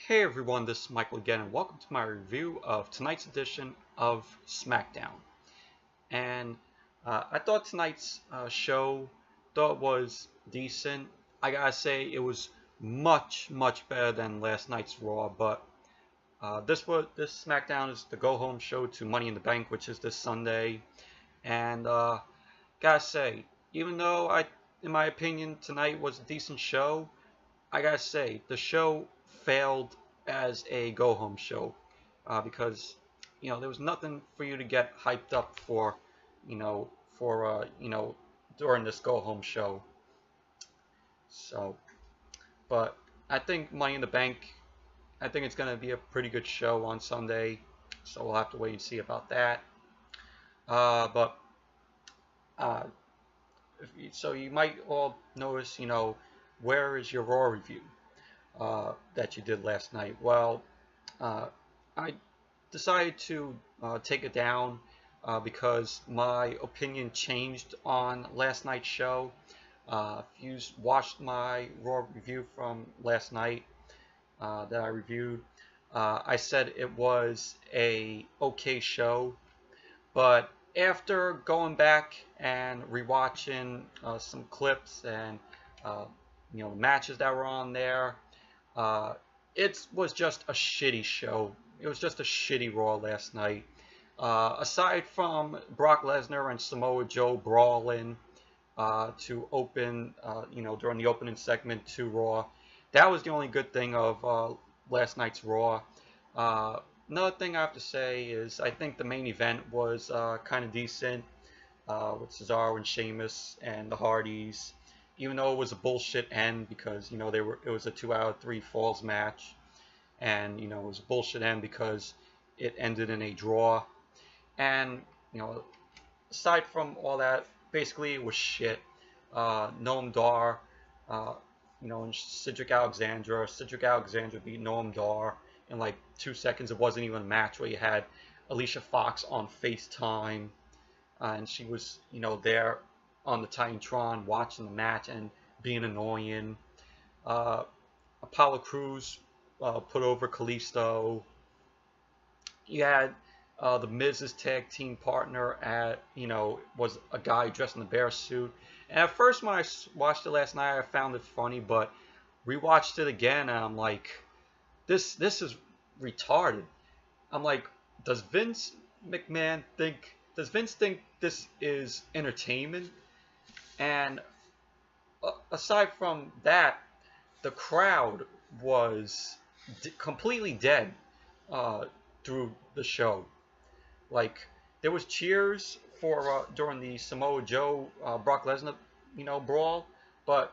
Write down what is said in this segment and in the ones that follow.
Hey everyone, this is Michael again, and welcome to my review of tonight's edition of Smackdown. And I thought tonight's show was decent. I gotta say, it was much better than last night's Raw. But this Smackdown is the go home show to Money in the Bank, which is this Sunday. And gotta say, even though in my opinion, tonight was a decent show, I gotta say the show failed as a go-home show because there was nothing for you to get hyped up for, during this go-home show. So, but I think Money in the Bank, I think it's gonna be a pretty good show on Sunday. So we'll have to wait and see about that. So you might all notice, where is your Raw review that you did last night? Well, I decided to take it down because my opinion changed on last night's show. If you watched my Raw review from last night that I reviewed, I said it was a okay show, but after going back and rewatching some clips and the matches that were on there, it was just a shitty show. It was just a shitty Raw last night. Aside from Brock Lesnar and Samoa Joe brawling to open, during the opening segment to Raw, that was the only good thing of last night's Raw. Another thing I have to say is I think the main event was kind of decent with Cesaro and Sheamus and the Hardys, even though it was a bullshit end because it was a 2 out of 3 falls match, and it was a bullshit end because it ended in a draw. And aside from all that, basically it was shit. Noam Dar, and Cedric Alexander beat Noam Dar in like 2 seconds. It wasn't even a match where you had Alicia Fox on FaceTime, and she was there on the Titantron watching the match and being annoying. Apollo Crews put over Kalisto. You had the Miz's tag team partner was a guy dressed in a bear suit. And at first when I watched it last night, I found it funny, but rewatched it again and I'm like, this is retarded. I'm like, does Vince think this is entertainment? And aside from that, the crowd was completely dead through the show. Like, there was cheers for during the Samoa Joe Brock Lesnar brawl, but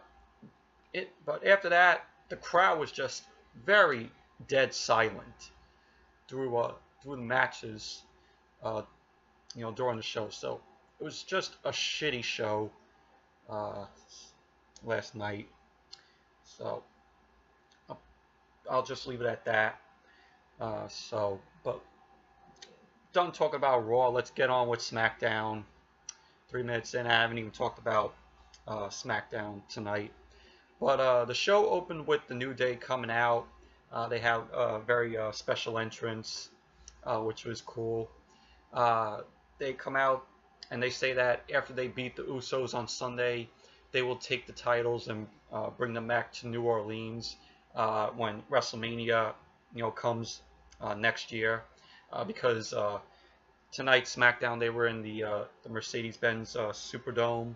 after that the crowd was just very dead silent through the matches during the show. So it was just a shitty show last night. So I'll just leave it at that. But done talking about Raw. Let's get on with SmackDown. 3 minutes in, I haven't even talked about SmackDown tonight. But the show opened with the New Day coming out. They have a very special entrance, which was cool. They come out and they say that after they beat the Usos on Sunday, they will take the titles and bring them back to New Orleans when WrestleMania comes next year. Because tonight's SmackDown, they were in the Mercedes-Benz Superdome,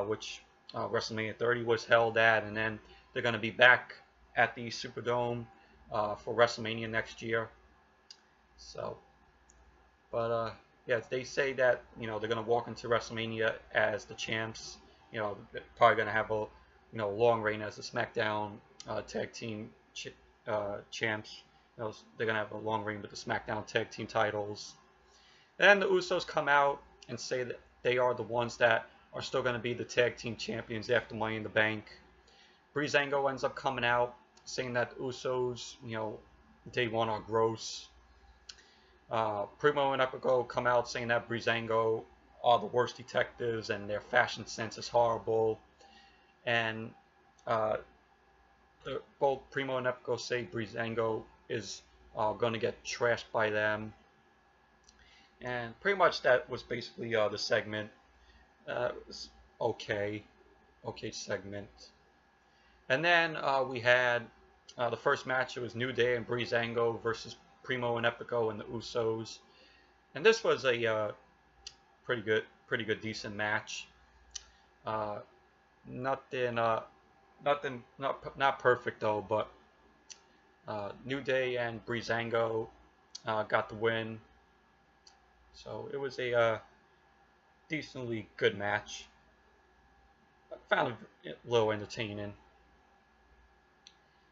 which WrestleMania 30 was held at, and then they're going to be back at the Superdome for WrestleMania next year. So, but yeah, they say that they're going to walk into WrestleMania as the champs. They're probably going to have a long reign as the SmackDown tag team champs. They're going to have a long reign with the SmackDown tag team titles. Then the Usos come out and say that they are the ones that are still going to be the tag team champions after Money in the Bank. Breezango ends up coming out saying that the Usos, day one are gross. Primo and Epico come out saying that Breezango are the worst detectives and their fashion sense is horrible. And both Primo and Epico say Breezango is going to get trashed by them. And pretty much that was basically the segment. It was okay segment. And then we had the first match. It was New Day and Breezango versus Primo and Epico and the Usos. And this was a pretty good, decent match. Nothing, not perfect though. But New Day and Breezango got the win. So it was a decently good match. I found it a little entertaining.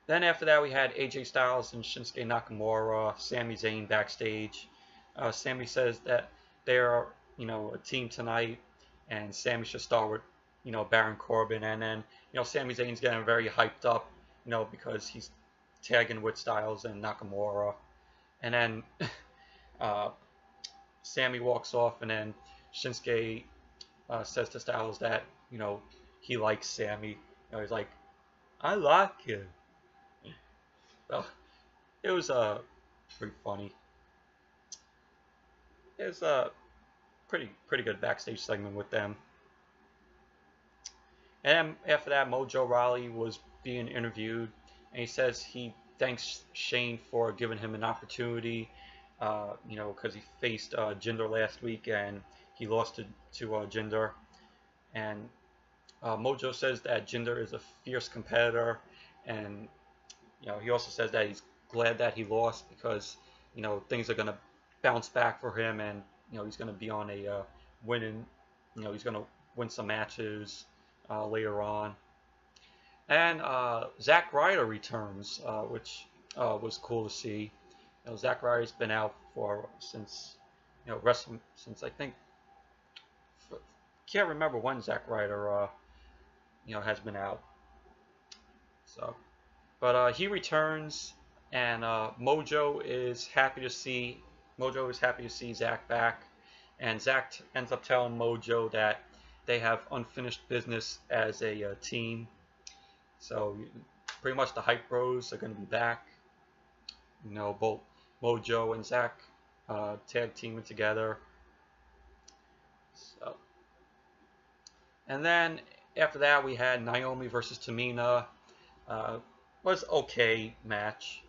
Then after that we had AJ Styles and Shinsuke Nakamura, Sami Zayn backstage. Sami says that they are, a team tonight, and Sami should start with, Baron Corbin, and then, Sami Zayn's getting very hyped up, because he's tagging with Styles and Nakamura, and then Sami walks off, and then Shinsuke says to Styles that, he likes Sami. He's like, I like him. So, it was pretty funny. It was a pretty good backstage segment with them. And after that, Mojo RAW was being interviewed, and he says he thanks Shane for giving him an opportunity. Because he faced Jinder last week and he lost to Jinder. And Mojo says that Jinder is a fierce competitor, and he also says that he's glad that he lost because things are gonna bounce back for him, and he's gonna be on a winning. He's gonna win some matches later on. And Zack Ryder returns, which was cool to see. Zack Ryder's been out since wrestling since I think can't remember when Zack Ryder has been out. So, but he returns, and Mojo is happy to see Zack back, and Zack ends up telling Mojo that they have unfinished business as a team. So pretty much the Hype Bros are going to be back. Both Mojo and Zack tag teaming together. So, and then after that we had Naomi versus Tamina. Was okay match.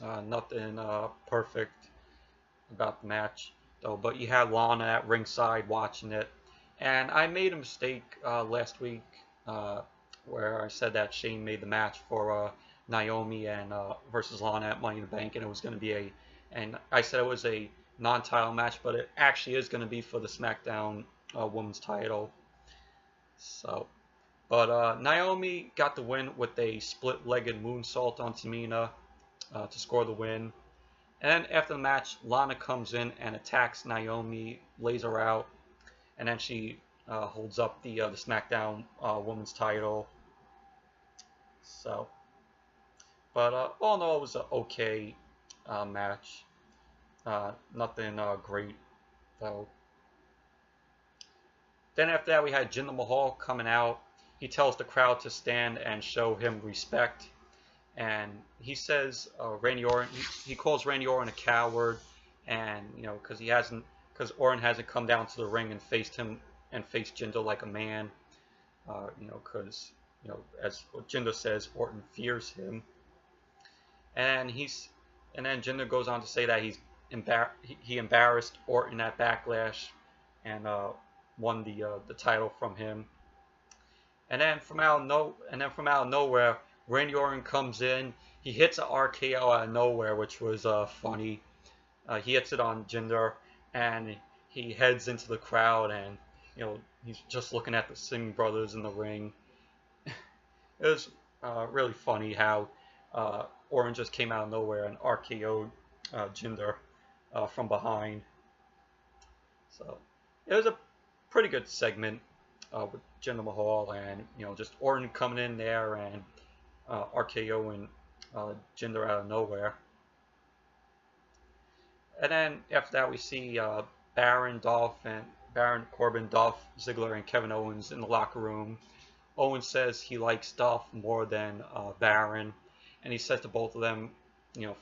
Nothing perfect about the match though. But you had Lana at ringside watching it, and I made a mistake last week where I said that Shane made the match for Naomi and versus Lana at Money in the Bank, and it was going to be and I said it was a non-title match, but it actually is going to be for the SmackDown Women's title. So, but Naomi got the win with a split-legged moonsault on Tamina to score the win. And then after the match, Lana comes in and attacks Naomi, lays her out, and then she holds up the SmackDown Women's title. So, but all in all, it was an okay match. Nothing great though. Then after that, we had Jinder Mahal coming out. He tells the crowd to stand and show him respect, and he says Randy Orton. He calls Randy Orton a coward, and because Orton hasn't come down to the ring and faced Jinder like a man. Because as Jinder says, Orton fears him, and then Jinder goes on to say that he embarrassed Orton at Backlash, and won the title from him. And then from out of nowhere, Randy Orton comes in. He hits an RKO out of nowhere, which was funny. He hits it on Jinder, and he heads into the crowd, and he's just looking at the Singh brothers in the ring. It was really funny how Orton just came out of nowhere and RKO'd Jinder from behind. So it was a pretty good segment with Jinder Mahal, and just Orton coming in there and RKO'ing Jinder out of nowhere. And then after that we see Baron, Corbin, Dolph, Ziggler, and Kevin Owens in the locker room. Owens says he likes Dolph more than Baron, and he says to both of them,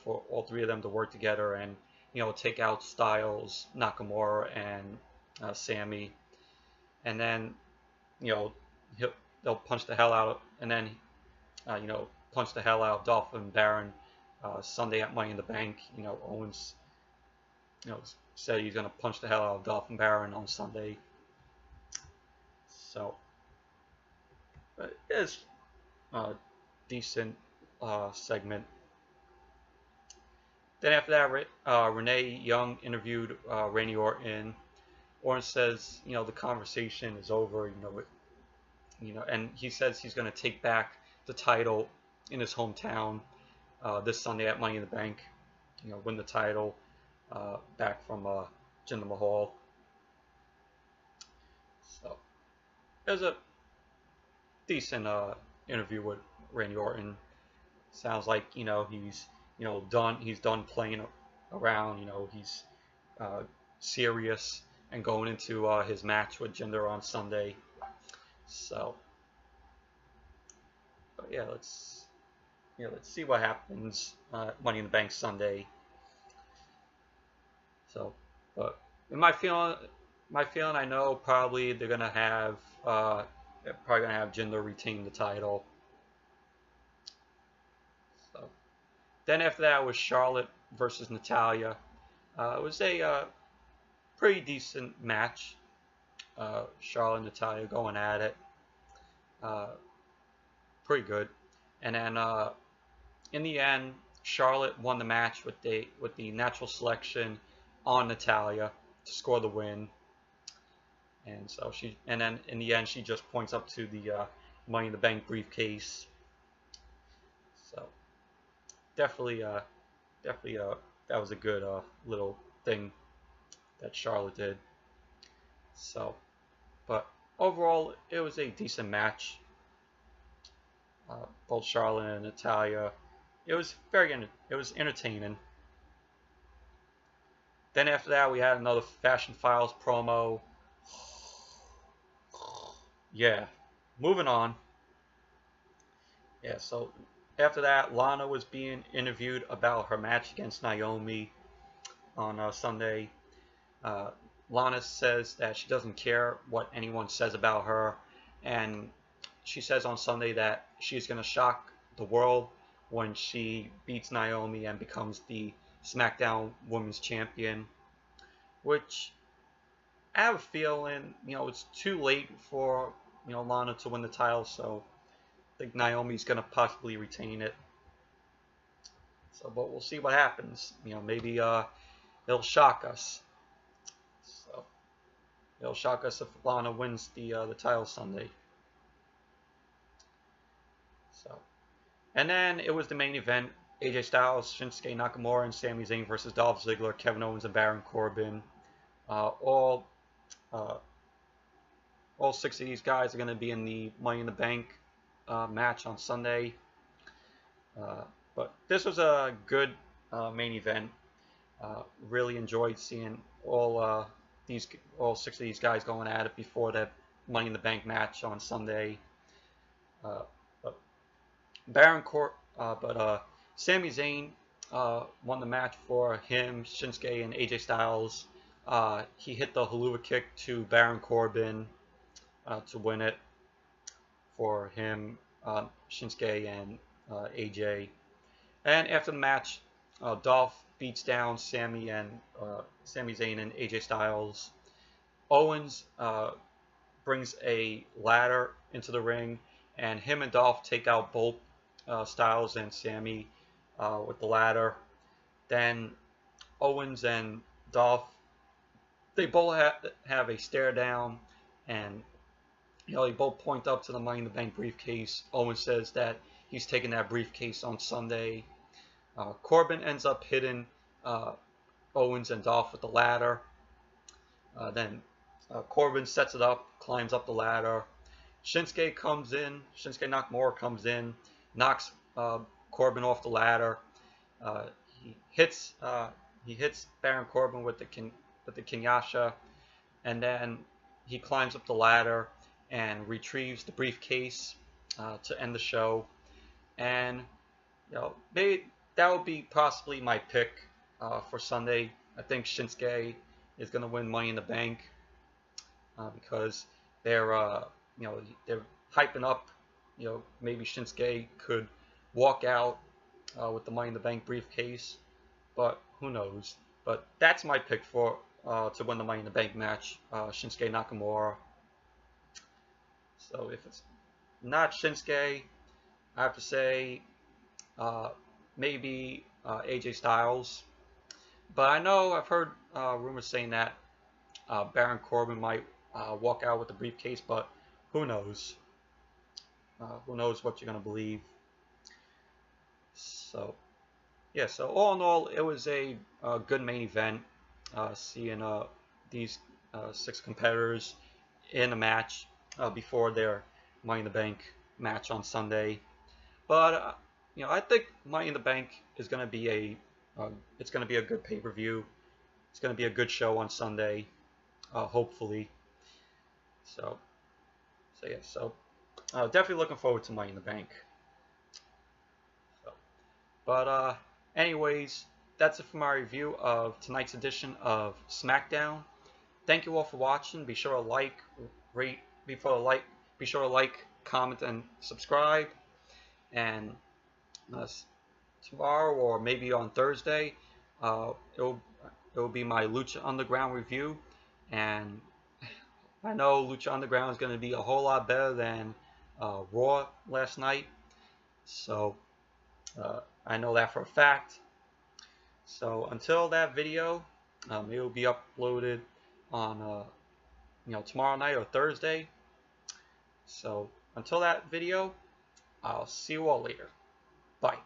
for all three of them to work together and take out Styles, Nakamura, and Sami, and then they'll punch the hell out of, and then punch the hell out of Dolph and Baron Sunday at Money in the Bank. Owens said he's gonna punch the hell out of Dolph and Baron on Sunday. So it's a decent segment. Then after that, Renee Young interviewed Randy Orton. Orton says, the conversation is over. And he says he's going to take back the title in his hometown this Sunday at Money in the Bank. Win the title back from Jinder Mahal. So it was a decent interview with Randy Orton. Sounds like he's done. He's done playing around. He's serious and going into his match with Jinder on Sunday. So, but yeah, let's see what happens Money in the Bank Sunday. So, but in my feeling, I know probably they're gonna have Jinder retain the title. So, then after that was Charlotte versus Natalya. It was a pretty decent match. Charlotte and Natalya going at it. Pretty good. And then in the end, Charlotte won the match with the natural selection on Natalya to score the win. And so then in the end, she just points up to the Money in the Bank briefcase. So definitely that was a good little thing that Charlotte did. So, but overall, it was a decent match. Both Charlotte and Natalya. It was entertaining. Then after that, we had another Fashion Files promo. Yeah, moving on. Yeah, so after that, Lana was being interviewed about her match against Naomi on Sunday. Lana says that she doesn't care what anyone says about her, and she says on Sunday that she's going to shock the world when she beats Naomi and becomes the SmackDown Women's Champion, which I have a feeling, it's too late for, Lana to win the title, so I think Naomi's going to possibly retain it. So, but we'll see what happens. Maybe it'll shock us. So, it'll shock us if Lana wins the title Sunday. So, and then it was the main event: AJ Styles, Shinsuke Nakamura, and Sami Zayn versus Dolph Ziggler, Kevin Owens, and Baron Corbin. All 6 of these guys are going to be in the Money in the Bank match on Sunday. But this was a good main event. Really enjoyed seeing all 6 of these guys going at it before the Money in the Bank match on Sunday. Sami Zayn won the match for him, Shinsuke, and AJ Styles. He hit the haluva kick to Baron Corbin to win it for him, Shinsuke, and AJ. And after the match, Dolph beats down Sami Zayn and AJ Styles. Owens brings a ladder into the ring, and him and Dolph take out both Styles and Sami with the ladder. Then Owens and Dolph, they both have a stare down, and they both point up to the Money in the Bank briefcase. Owens says that he's taking that briefcase on Sunday. Corbin ends up hitting Owens and Dolph with the ladder. Then Corbin sets it up, climbs up the ladder. Shinsuke Nakamura comes in, knocks Corbin off the ladder. He hits Baron Corbin with the Kinyasha, and then he climbs up the ladder and retrieves the briefcase to end the show. And maybe that would be possibly my pick for Sunday. I think Shinsuke is going to win Money in the Bank because they're they're hyping up. Maybe Shinsuke could walk out with the Money in the Bank briefcase, but who knows? But that's my pick for to win the Money in the Bank match, Shinsuke Nakamura. So if it's not Shinsuke, I have to say maybe AJ Styles. But I know I've heard rumors saying that Baron Corbin might walk out with the briefcase, but who knows? Who knows what you're going to believe. So, yeah, so all in all, it was a good main event. Seeing these 6 competitors in a match before their Money in the Bank match on Sunday. But I think Money in the Bank is going to be a good pay-per-view. It's going to be a good show on Sunday, hopefully. So definitely looking forward to Money in the Bank. But anyways, that's it for my review of tonight's edition of SmackDown. Thank you all for watching. Be sure to like, rate, be sure to like, comment, and subscribe. And tomorrow or maybe on Thursday, it will be my Lucha Underground review. And I know Lucha Underground is going to be a whole lot better than Raw last night. So I know that for a fact. So until that video, it will be uploaded on tomorrow night or Thursday. So until that video, I'll see you all later. Bye.